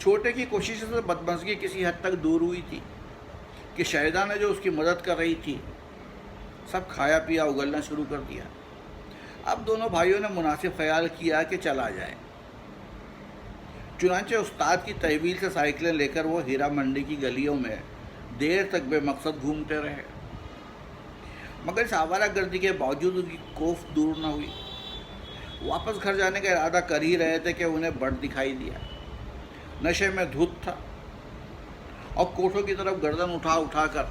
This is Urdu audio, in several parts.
چھوٹے کی کوشش سے بدمزگی کسی حد تک دور ہوئی تھی کہ شاہدہ نے جو اس کی مدد کر رہی تھی سب کھایا پیا اگلنا شروع کر دیا۔ اب دونوں بھائیوں نے مناسب خیال کیا کہ چلا جائے۔ چنانچہ استاد کی تحویل سے سائیکلیں لے کر وہ ہیرا منڈی کی گلیوں میں دیر تک بے مقصد گھومتے رہے، مگر اس آوارہ گردی کے باوجود ان کی کوف دور نہ ہوئی۔ واپس گھر جانے کا ارادہ کر ہی رہے تھے کہ انہیں بٹ دکھائی دیا۔ نشے میں دھت تھا اور کوٹھوں کی طرف گردن اٹھا اٹھا کر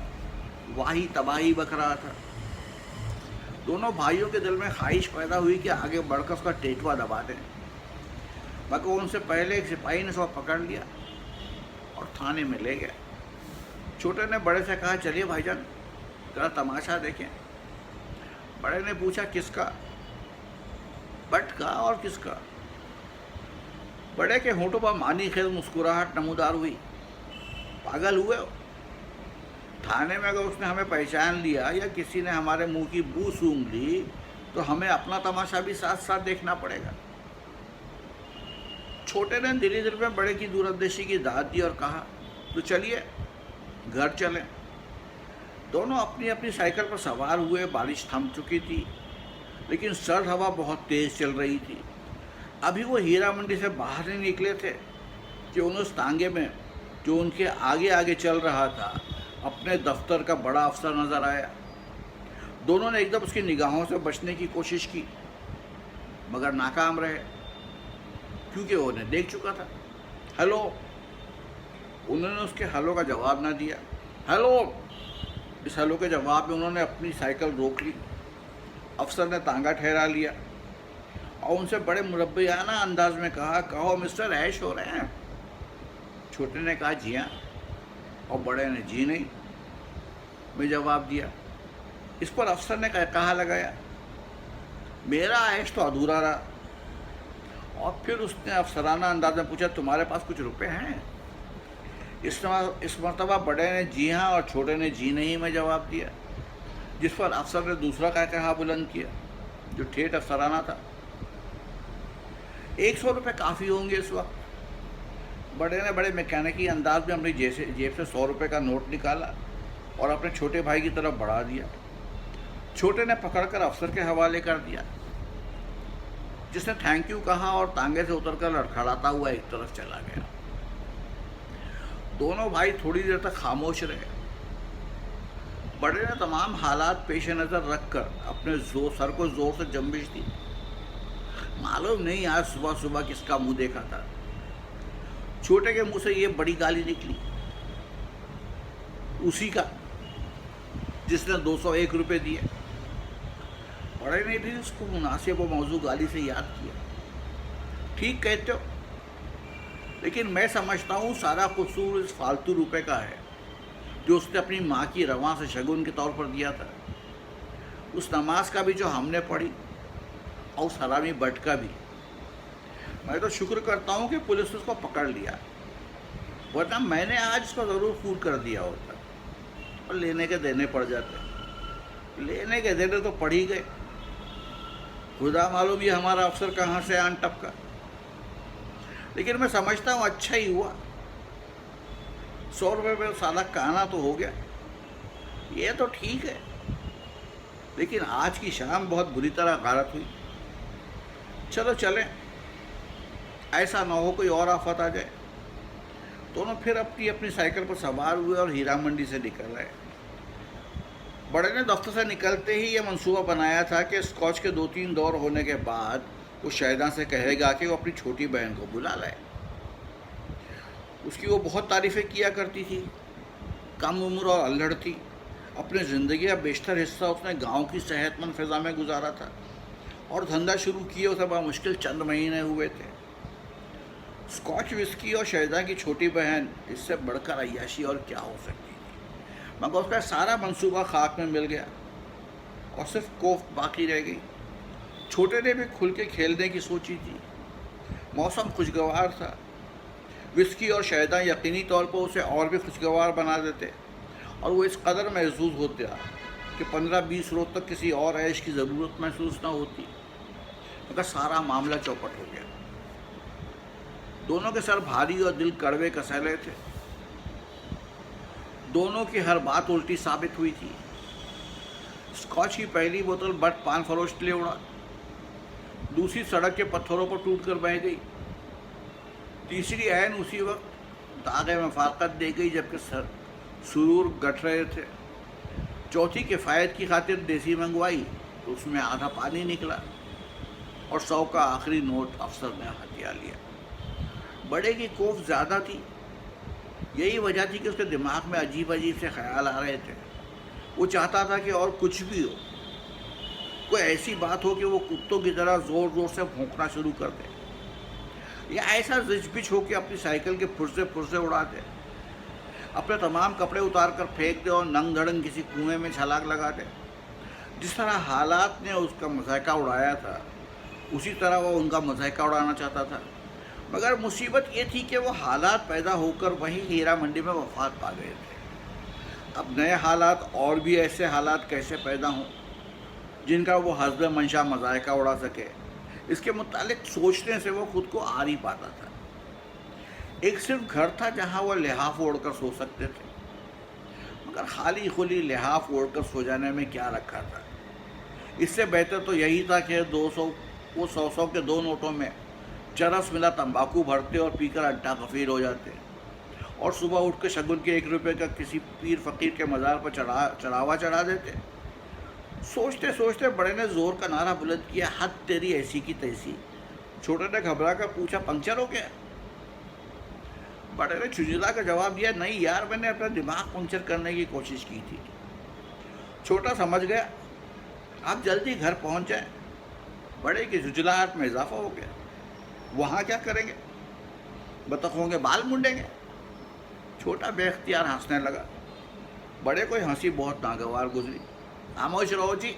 واہی تباہی بک رہا تھا۔ دونوں بھائیوں کے دل میں خواہش پیدا ہوئی کہ آگے بڑھ کر اس کا ٹیٹوا دبا دیں، مگر ان سے پہلے ایک سپاہی نے اس کو پکڑ لیا اور تھانے میں لے گیا۔ چھوٹے نے بڑے سے کہا چلیے بھائی جان ذرا تماشا دیکھیں۔ بڑے نے پوچھا کس کا؟ بٹ کا اور کس کا؟ بڑے کے ہونٹوں پر معنی خیز مسکراہٹ نمودار ہوئی۔ پاگل ہوئے ہو؟ تھانے میں اگر اس نے ہمیں پہچان لیا یا کسی نے ہمارے منہ کی بو سونگھ لی تو ہمیں اپنا تماشا بھی ساتھ ساتھ دیکھنا پڑے گا۔ چھوٹے نے دلی دل میں بڑے کی دوراندیشی کی داد دی اور کہا تو چلیے گھر چلیں۔ دونوں اپنی اپنی سائیکل پر سوار ہوئے۔ بارش تھم چکی تھی لیکن سرد ہوا بہت تیز چل رہی تھی۔ ابھی وہ ہیرا منڈی سے باہر نہیں نکلے تھے کہ انہیں اس تانگے میں جو ان کے آگے آگے چل رہا تھا اپنے دفتر کا بڑا افسر نظر آیا۔ دونوں نے ایک دم اس کی نگاہوں سے بچنے کی کوشش کی مگر ناکام رہے کیونکہ وہ انہیں دیکھ چکا تھا۔ ہیلو! انہوں نے اس کے ہیلو کا جواب نہ دیا۔ ہیلو! اس ہیلو کے جواب میں انہوں نے اپنی سائیکل روک لی۔ افسر نے تانگا ٹھہرا لیا اور ان سے بڑے مربیانہ انداز میں کہا کہو مسٹر عیش ہو رہے ہیں؟ چھوٹے نے کہا جی ہاں، اور بڑے نے جی نہیں میں جواب دیا۔ اس پر افسر نے کہا لگایا میرا عیش تو ادھورا رہا، اور پھر اس نے افسرانہ انداز میں پوچھا تمہارے پاس کچھ روپے ہیں؟ اس مرتبہ بڑے نے جی ہاں اور چھوٹے نے جی نہیں میں جواب دیا، جس پر افسر نے دوسرا کہا بلند کیا جو ٹھیٹھ افسرانہ تھا 100 روپے کافی ہوں گے اس وقت۔ بڑے نے بڑے میکینکی انداز میں اپنی جیب سے 100 روپے کا نوٹ نکالا اور اپنے چھوٹے بھائی کی طرف بڑھا دیا۔ چھوٹے نے پکڑ کر افسر کے حوالے کر دیا، جس نے تھینک یو کہا اور تانگے سے اتر کر لڑکھڑاتا ہوا ایک طرف چلا گیا۔ دونوں بھائی تھوڑی دیر تک خاموش رہے۔ بڑے نے تمام حالات پیش نظر رکھ کر اپنے سر کو زور سے جنبش دی۔ معلوم نہیں آج صبح صبح کس کا منہ دیکھا تھا۔ چھوٹے کے منہ سے یہ بڑی گالی نکلی، اسی کا جس نے 201 روپے دیے۔ بڑے نے بھی اس کو مناسب و موضوع گالی سے یاد کیا۔ ٹھیک کہتے ہو، لیکن میں سمجھتا ہوں سارا قصور اس فالتو روپے کا ہے جو اس نے اپنی ماں کی رواں سے شگن کے طور پر دیا تھا، اس نماز کا بھی جو ہم نے پڑھی اور اس حرامی بٹ کا بھی۔ میں تو شکر کرتا ہوں کہ پولیس نے اس کو پکڑ لیا، ورنہ میں نے آج اس کو ضرور خون کر دیا ہوتا اور لینے کے دینے پڑ جاتے۔ لینے کے دینے تو پڑ ہی گئے، خدا معلوم یہ ہمارا افسر کہاں سے آن ٹپکا۔ لیکن میں سمجھتا ہوں اچھا ہی ہوا، 100 روپے میں سادہ کانا تو ہو گیا، یہ تو ٹھیک ہے، لیکن آج کی شام بہت بری طرح غارت ہوئی۔ چلو چلیں، ایسا نہ ہو کوئی اور آفت آ جائے۔ دونوں پھر اپنی اپنی سائیکل پر سوار ہوئے اور ہیرا منڈی سے نکل رہے۔ بڑے نے دفتر سے نکلتے ہی یہ منصوبہ بنایا تھا کہ اسکاچ کے 2-3 دور ہونے کے بعد وہ شاہدہ سے کہے گا کہ وہ اپنی چھوٹی بہن کو بلا لائے۔ اس کی وہ بہت تعریفیں کیا کرتی تھی، کم عمر اور الہڑ تھی۔ اپنی زندگی کا بیشتر حصہ اس نے گاؤں کی صحت مند فضا میں گزارا تھا، اور دھندا شروع کیے اسے بمشکل چند مہینے ہوئے تھے۔ اسکاچ وسکی اور شاہدہ کی چھوٹی بہن، اس سے بڑھ کر عیاشی اور کیا ہو سکتی تھی؟ مگر اس کا سارا منصوبہ خاک میں مل گیا اور صرف کوفت باقی رہ گئی۔ چھوٹے نے بھی کھل کے کھیلنے کی سوچی تھی، موسم خوشگوار تھا، وسکی اور شاہدہ یقینی طور پر اسے اور بھی خوشگوار بنا دیتے، اور وہ اس قدر محظوظ ہوتا کہ 15-20 روز تک کسی اور عیش کی ضرورت محسوس نہ ہوتی۔ مگر سارا معاملہ چوپٹ ہو گیا۔ دونوں کے سر بھاری اور دل کڑوے کسیلے تھے. دونوں کی ہر بات الٹی ثابت ہوئی تھی. اسکاچ کی پہلی بوتل بٹ پان فروش کے لیے اڑا، دوسری سڑک کے پتھروں پر ٹوٹ کر بہہ گئی، تیسری عین اسی وقت داغ مفاقت دے گئی جبکہ سرور گٹ رہے تھے. چوتھی کفایت کی خاطر دیسی منگوائی تو اس میں آدھا پانی نکلا اور 100 کا آخری نوٹ افسر نے ہتھیا لیا. بڑے کی کوف زیادہ تھی، یہی وجہ تھی کہ اس کے دماغ میں عجیب عجیب سے خیال آ رہے تھے. وہ چاہتا تھا کہ اور کچھ بھی ہو، کوئی ایسی بات ہو کہ وہ کتوں کی طرح زور زور سے بھونکنا شروع کر دے، یا ایسا رچ پچ ہو کہ اپنی سائیکل کے پرزے اڑا دے، اپنے تمام کپڑے اتار کر پھینک دے اور ننگ دھڑنگ کسی کنویں میں چھلانگ لگا دے. جس طرح حالات نے اس کا مذائقہ اڑایا تھا اسی طرح وہ ان کا مذائقہ اڑانا چاہتا تھا. مگر مصیبت یہ تھی کہ وہ حالات پیدا ہو کر وہیں ہیرا منڈی میں وفات پا گئے تھے. اب نئے حالات اور بھی ایسے حالات کیسے پیدا ہوں جن کا وہ حسب منشا مذائقہ اڑا سکے، اس کے متعلق سوچنے سے وہ خود کو آر ہی پاتا تھا. ایک صرف گھر تھا جہاں وہ لحاف اوڑھ کر سو سکتے تھے، مگر خالی خلی لحاف اوڑھ کر سو جانے میں کیا رکھا تھا. اس سے بہتر تو یہی تھا کہ 100 کے 2 نوٹوں میں چرس ملا تمباکو بھرتے اور پی کر اڈا غفیر ہو جاتے، اور صبح اٹھ کے شگن کے 1 روپے کا کسی پیر فقیر کے مزار پر چڑھاوا چڑھا دیتے. سوچتے سوچتے بڑے نے زور کا نعرہ بلند کیا، حد تیری ایسی کی تیسی. چھوٹے نے گھبرا کر پوچھا، پنکچر ہو گیا؟ بڑے نے چھجلا کا جواب دیا، نہیں یار، میں نے اپنا دماغ پنکچر کرنے کی کوشش کی تھی. چھوٹا سمجھ گیا، آپ جلدی گھر پہنچ جائیں. بڑے کی جھجلاہٹ میں اضافہ ہو گیا، وہاں کیا کریں گے؟ بطخوں کے بال مونڈیں گے؟ چھوٹا بے اختیار ہنسنے لگا. بڑے کو ہنسی بہت ناگوار گزری. خاموش رہو جی.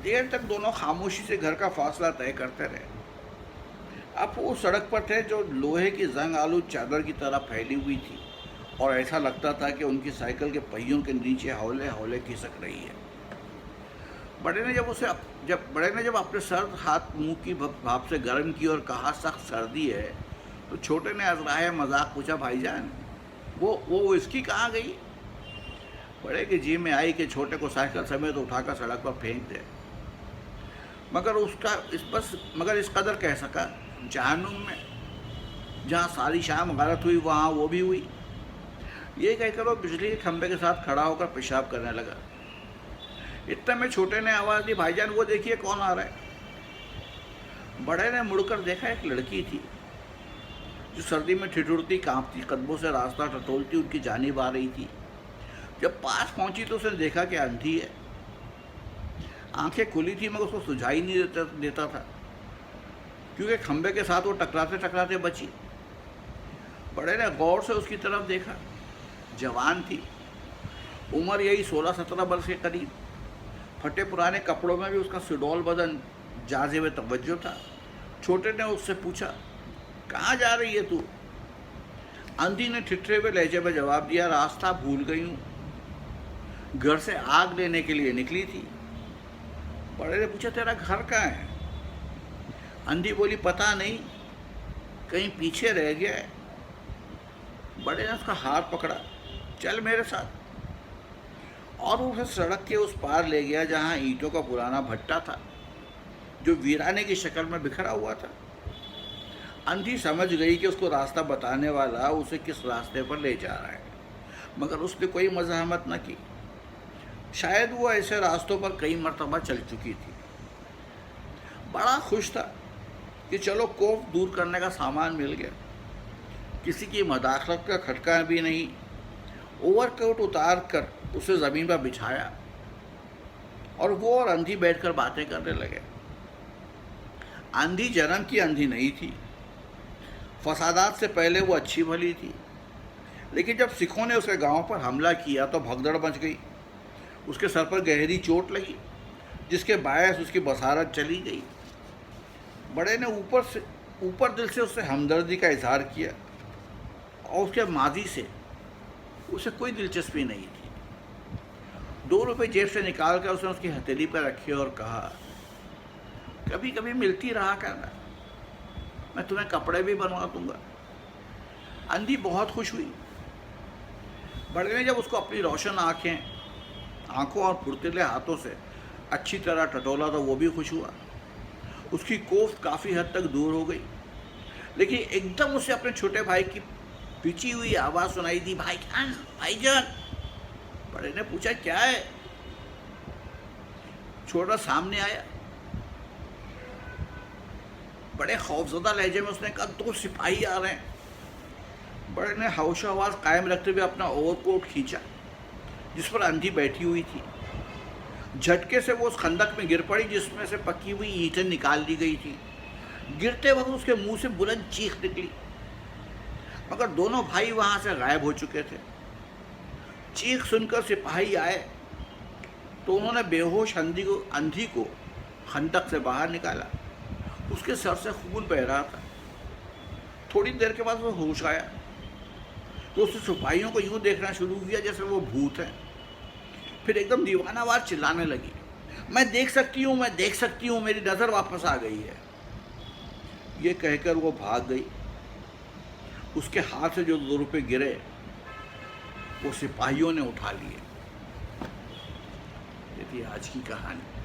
دیر تک دونوں خاموشی سے گھر کا فاصلہ طے کرتے رہے. اب وہ سڑک پر تھے جو لوہے کی زنگ آلود چادر کی طرح پھیلی ہوئی تھی، اور ایسا لگتا تھا کہ ان کی سائیکل کے پہیوں کے نیچے ہولے ہولے کھسک رہی ہے. بڑے نے جب اپنے سرد ہاتھ منہ کی بھاپ سے گرم کی اور کہا، سخت سردی ہے، تو چھوٹے نے ازراہ مذاق پوچھا، بھائی جان وہ اس کی کہاں گئی؟ بڑے کے جی میں آئی کہ چھوٹے کو سائیکل سمیت اٹھا کر سڑک پر پھینک دے، مگر اس قدر کہہ سکا، جہنم میں جہاں ساری شام غلط ہوئی وہاں وہ بھی ہوئی. یہ کہہ کر وہ بجلی کے کھمبے کے ساتھ کھڑا ہو کر پیشاب کرنے لگا. اتنے میں چھوٹے نے آواز دی، بھائی جان وہ دیکھیے کون آ رہا ہے. بڑے نے مڑ کر دیکھا، ایک لڑکی تھی جو سردی میں ٹھٹھرتی کانپتی قدموں سے راستہ ٹٹولتی ان کی جانب آ رہی تھی. جب پاس پہنچی تو اس نے دیکھا کہ اندھی ہے. آنکھیں کھلی تھی مگر اس کو سجھائی نہیں دیتا تھا کیونکہ کھمبے کے ساتھ وہ ٹکراتے ٹکراتے بچی. بڑے نے غور سے اس کی طرف دیکھا. جوان تھی، عمر یہی 16-17 برس کے قریب. پھٹے پرانے کپڑوں میں بھی اس کا سڈول بدن جاذب توجہ تھا. چھوٹے نے اس سے پوچھا، کہاں جا رہی ہے تو؟ اندھی نے ٹھٹرے ہوئے لہجے میں جواب دیا، راستہ بھول گئی ہوں، گھر سے آگ لینے کے لیے نکلی تھی. بڑے نے پوچھا، تیرا گھر کہاں ہے؟ اندھی بولی، پتہ نہیں، کہیں پیچھے رہ گیا ہے. بڑے نے اس کا ہاتھ پکڑا، چل میرے ساتھ، اور وہ اسے سڑک کے اس پار لے گیا جہاں اینٹوں کا پرانا بھٹا تھا جو ویرانے کی شکل میں بکھرا ہوا تھا. اندھی سمجھ گئی کہ اس کو راستہ بتانے والا اسے کس راستے پر لے جا رہا ہے، مگر اس نے کوئی مزاحمت نہ کی. شاید وہ ایسے راستوں پر کئی مرتبہ چل چکی تھی. بڑا خوش تھا کہ چلو کوف دور کرنے کا سامان مل گیا. کسی کی مداخلت کا کھٹکا بھی نہیں. اوور کوٹ اتار کر اسے زمین پر بچھایا اور وہ اور اندھی بیٹھ کر باتیں کرنے لگے. اندھی جنم کی اندھی نہیں تھی. فسادات سے پہلے وہ اچھی بھلی تھی، لیکن جب سکھوں نے اس کے گاؤں پر حملہ کیا تو بھگدڑ مچ گئی. اس کے سر پر گہری چوٹ لگی جس کے باعث اس کی بصارت چلی گئی. بڑے نے اوپر دل سے اس سے ہمدردی کا اظہار کیا اور اس کے ماضی سے اسے کوئی دلچسپی نہیں تھی. 2 روپے جیب سے نکال کر اس نے اس کی ہتھیلی پر رکھے اور کہا، کبھی کبھی ملتی رہا کرنا، میں تمہیں کپڑے بھی بنوا دوں گا۔ اندھی بہت خوش ہوئی۔ بڑے نے جب اس کو اپنی روشن آنکھوں اور پھرتیلے ہاتھوں سے اچھی طرح ٹٹولا تو وہ بھی خوش ہوا۔ اس کی کوفت کافی حد تک دور ہو گئی، لیکن ایک دم اسے اپنے چھوٹے بھائی کی پیچی ہوئی آواز سنائی دی، بھائی جان، بھائی جان۔ بڑے نے پوچھا کیا ہے؟ چھوٹا سامنے آیا، بڑے خوفزدہ لہجے میں اس نے کہا 2 سپاہی آ رہے ہیں۔ بڑے نے ہوش و حواس قائم رکھتے ہوئے اپنا اوور کوٹ کھینچا جس پر اندھی بیٹھی ہوئی تھی۔ جھٹکے سے وہ اس خندق میں گر پڑی جس میں سے پکی ہوئی اینٹیں نکال دی گئی تھی۔ گرتے وقت اس کے منہ سے بلند چیخ نکلی، مگر دونوں بھائی وہاں سے غائب ہو چکے تھے۔ چیخ سن کر سپاہی آئے تو انہوں نے بے ہوش اندھی کو خندق سے باہر نکالا۔ اس کے سر سے خون بہہ رہا تھا۔ تھوڑی دیر کے بعد وہ ہوش آیا تو اس نے سپاہیوں کو یوں دیکھنا شروع کیا جیسے وہ بھوت ہیں۔ پھر ایک دم دیوانہ وار چلانے لگی، میں دیکھ سکتی ہوں، میں دیکھ سکتی ہوں، میری نظر واپس آ گئی ہے۔ یہ کہہ کر وہ بھاگ گئی۔ اس کے ہاتھ سے جو 2 روپے گرے وہ سپاہیوں نے اٹھا لیے۔ یہ تھی آج کی کہانی۔